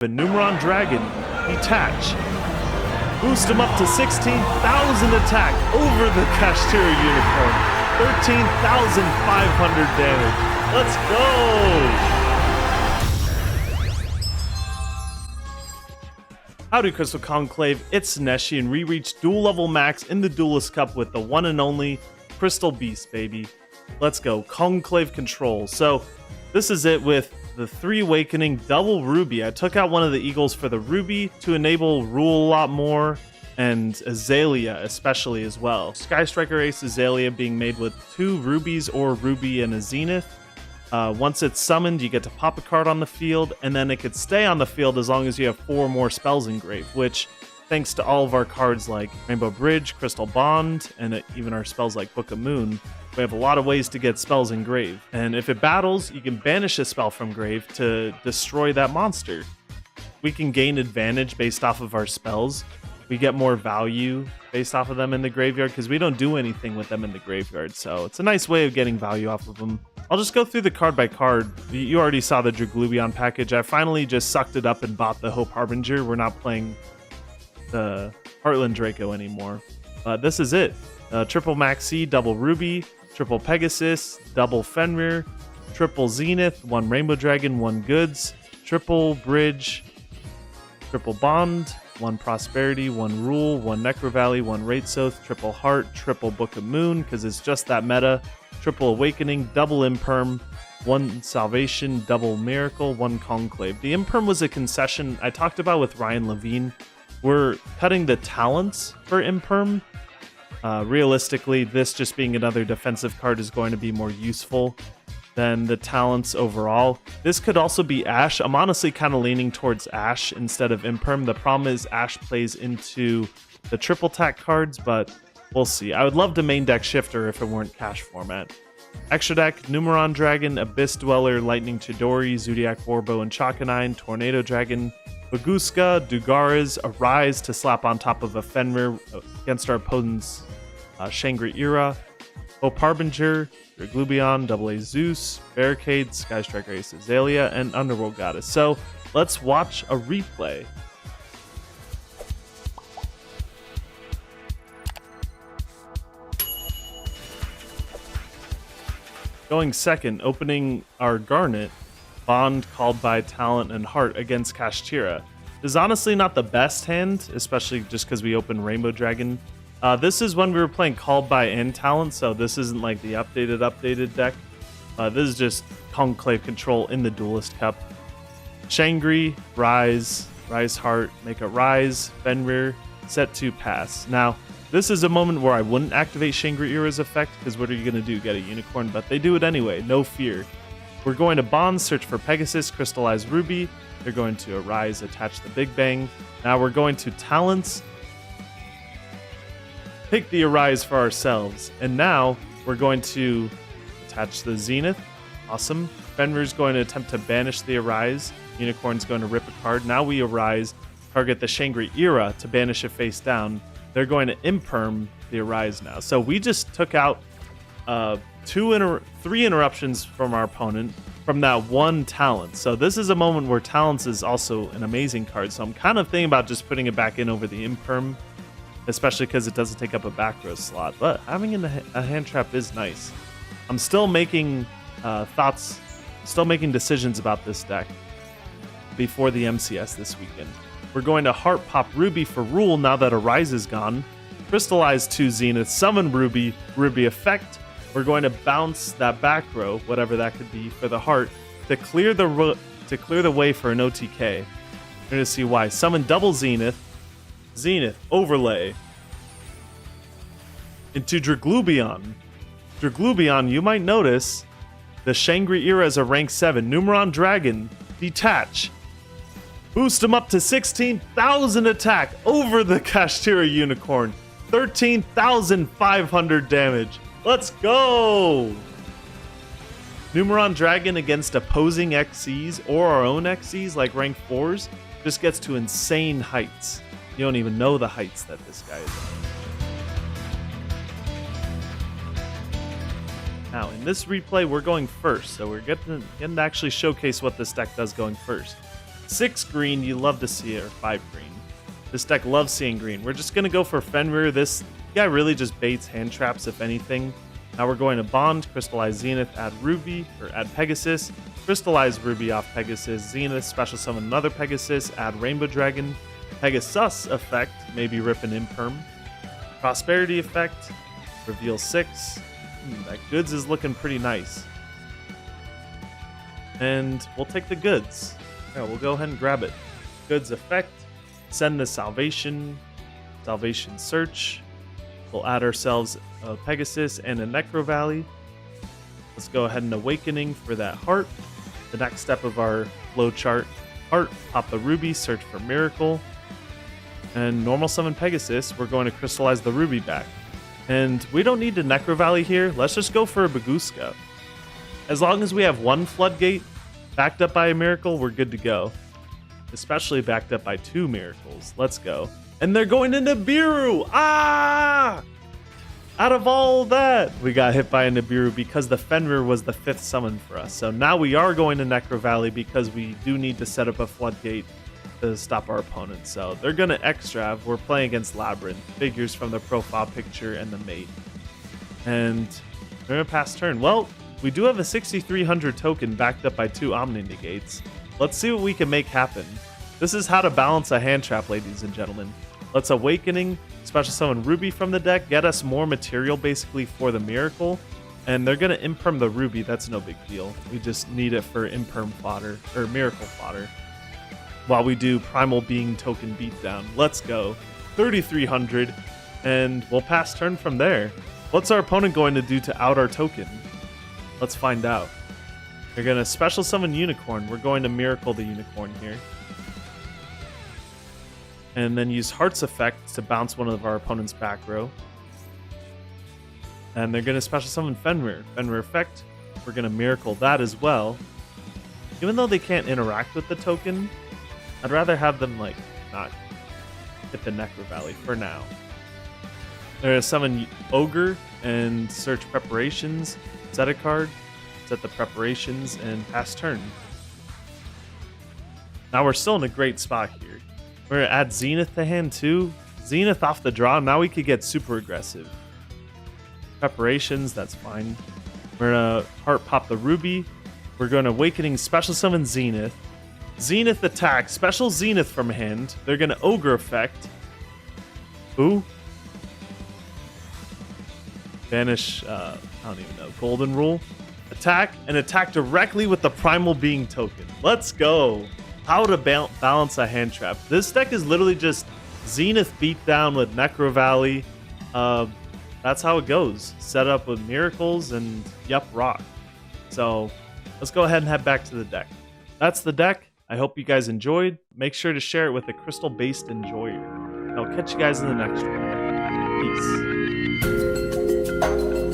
The Numeron Dragon, detach. Boost him up to 16,000 attack over the Kashtira Unicorn. 13,500 damage. Let's go! Howdy, Crystal Conclave. It's NESHY, and we reached dual level max in the Duelist Cup with the one and only Crystal Beast, baby. Let's go. Conclave control. So, this is it with the 3 Awakening double Ruby. I took out one of the Eagles for the Ruby to enable Rule a lot more, and Azalea especially as well. Sky Striker Ace Azalea being made with 2 Rubies or Ruby and a Zenith. Once it's summoned, you get to pop a card on the field, and then it could stay on the field as long as you have 4 more spells engraved, which, thanks to all of our cards like Rainbow Bridge, Crystal Bond, and even our spells like Book of Moon, we have a lot of ways to get spells engraved. And if it battles, you can banish a spell from grave to destroy that monster. We can gain advantage based off of our spells. We get more value based off of them in the graveyard because we don't do anything with them in the graveyard. So it's a nice way of getting value off of them. I'll just go through the card by card. You already saw the Draglubion package. I finally just sucked it up and bought the Hope Harbinger. We're not playing the Heartland Draco anymore. This is it. Triple Maxi, double Ruby, triple Pegasus, double Fenrir, triple Zenith, 1 Rainbow Dragon, 1 Goods, triple Bridge, triple Bond, 1 Prosperity, 1 Rule, 1 Necro Valley, 1 Raitsoth, triple Heart, triple Book of Moon, because it's just that meta, triple Awakening, double Imperm, 1 Salvation, double Miracle, 1 Conclave. The Imperm was a concession I talked about with Ryan Levine. We're cutting the talents for Imperm. Realistically, this just being another defensive card is going to be more useful than the talents overall. This could also be Ash. I'm honestly kind of leaning towards Ash instead of Imperm. The problem is Ash plays into the triple tack cards, but we'll see. I would love to main deck Shifter if it weren't cash format. Extra deck, Numeron Dragon, Abyss Dweller, Lightning Chidori, Zodiac Warbow and Chakanine, Tornado Dragon, Baguska, Dugaras, Arise to slap on top of a Fenrir against our opponent's Shangri-Ira, Hope Harbinger, Draglubion, Double A Zeus, Barricade, Sky Striker Ace Azalea, and Underworld Goddess. So let's watch a replay. Going second, opening our Garnet, Bond, Called by Talent, and Heart against Kashtira. This is honestly not the best hand, especially just because we opened Rainbow Dragon. This is when we were playing Called by and Talent, so this isn't like the updated deck. This is just Conclave control in the Duelist Cup. Shangri, Rise, Rise Heart, make a Rise, Fenrir, set to pass. Now, this is a moment where I wouldn't activate Shangri-Ira's effect, because what are you going to do, get a Unicorn? But they do it anyway, no fear. We're going to Bond, search for Pegasus, Crystallized Ruby. They're going to Arise, attach the Big Bang. Now we're going to Talents, pick the Arise for ourselves. And now we're going to attach the Zenith. Awesome. Fenrir's going to attempt to banish the Arise. Unicorn's going to rip a card. Now we Arise, target the Shangri-Ira to banish it face down. They're going to Imperm the Arise now. So we just took out 3 interruptions from our opponent from that 1 talent. So this is a moment where Talents is also an amazing card. So I'm kind of thinking about just putting it back in over the Imperm, especially because it doesn't take up a back row slot. But having a hand trap is nice. I'm still making decisions about this deck before the MCS this weekend. We're going to Heart Pop Ruby for Rule now that Arise is gone. Crystallize 2 Zenith, summon Ruby, Ruby effect. We're going to bounce that back row, whatever that could be, for the Heart to clear the way for an OTK. You're going to see why. Summon double Zenith, Zenith overlay into Draglubion. Draglubion, you might notice the Shangri-Ira is a rank 7. Numeron Dragon, detach. Boost him up to 16,000 attack over the Kashtira Unicorn. 13,500 damage. Let's go! Numeron Dragon against opposing XCs or our own XCs like rank 4s just gets to insane heights. You don't even know the heights that this guy is at. Now, in this replay, we're going first, so we're getting to actually showcase what this deck does going first. 6 green, you love to see it, or 5 green. This deck loves seeing green. We're just going to go for Fenrir. This guy really just baits hand traps, if anything. Now we're going to Bond, Crystallized Zenith, add Ruby, or add Pegasus. Crystallized Ruby off Pegasus, Zenith, special summon another Pegasus, add Rainbow Dragon. Pegasus effect, maybe rip an Imperm. Prosperity effect, reveal 6. That goods is looking pretty nice. And we'll take the goods. Yeah, we'll go ahead and grab it. Goods effect, send the Salvation Search. We'll add ourselves a Pegasus and a Necro Valley. Let's go ahead and Awakening for that heart. The next step of our flow chart. Heart, pop the Ruby, search for Miracle. And normal summon Pegasus, we're going to crystallize the Ruby back. And we don't need the Necro Valley here. Let's just go for a Baguska. As long as we have one Floodgate backed up by a Miracle, we're good to go. Especially backed up by 2 Miracles. Let's go. And they're going into Nibiru! Ah! Out of all that, we got hit by a Nibiru because the Fenrir was the 5th summon for us. So now we are going to Necro Valley because we do need to set up a Floodgate to stop our opponents. So they're going to Extrav. We're playing against Labyrinth. Figures from the profile picture and the mate. And they're going to pass turn. Well, we do have a 6,300 token backed up by 2 Omni Negates. Let's see what we can make happen. This is how to balance a hand trap, ladies and gentlemen. Let's Awakening, special summon Ruby from the deck, get us more material basically for the Miracle. And they're going to Imperm the Ruby. That's no big deal. We just need it for Imperm fodder, or Miracle fodder. While we do Primal Being token beatdown. Let's go. 3,300. And we'll pass turn from there. What's our opponent going to do to out our token? Let's find out. They're going to special summon Unicorn. We're going to Miracle the Unicorn here. And then use Heart's effect to bounce one of our opponent's back row. And they're going to special summon Fenrir. Fenrir effect. We're going to Miracle that as well. Even though they can't interact with the token, I'd rather have them, like, not hit the Necro Valley for now. They're going to summon Ogre and search Preparations. Set a card. Set the Preparations and pass turn. Now we're still in a great spot here. We're going to add Zenith to hand too. Zenith off the draw. Now we could get super aggressive. Preparations, that's fine. We're going to Heart pop the Ruby. We're going to Awakening special summon Zenith. Zenith attack. Special Zenith from hand. They're going to Ogre effect. Ooh. Banish, I don't even know. Golden Rule. Attack and attack directly with the Primal Being token. Let's go. How to balance a hand trap. This deck is literally just Zenith beatdown with Necro Valley. That's how it goes. Set up with Miracles and yep, rock. So let's go ahead and head back to the deck. That's the deck. I hope you guys enjoyed. Make sure to share it with a crystal-based enjoyer. I'll catch you guys in the next one. Peace.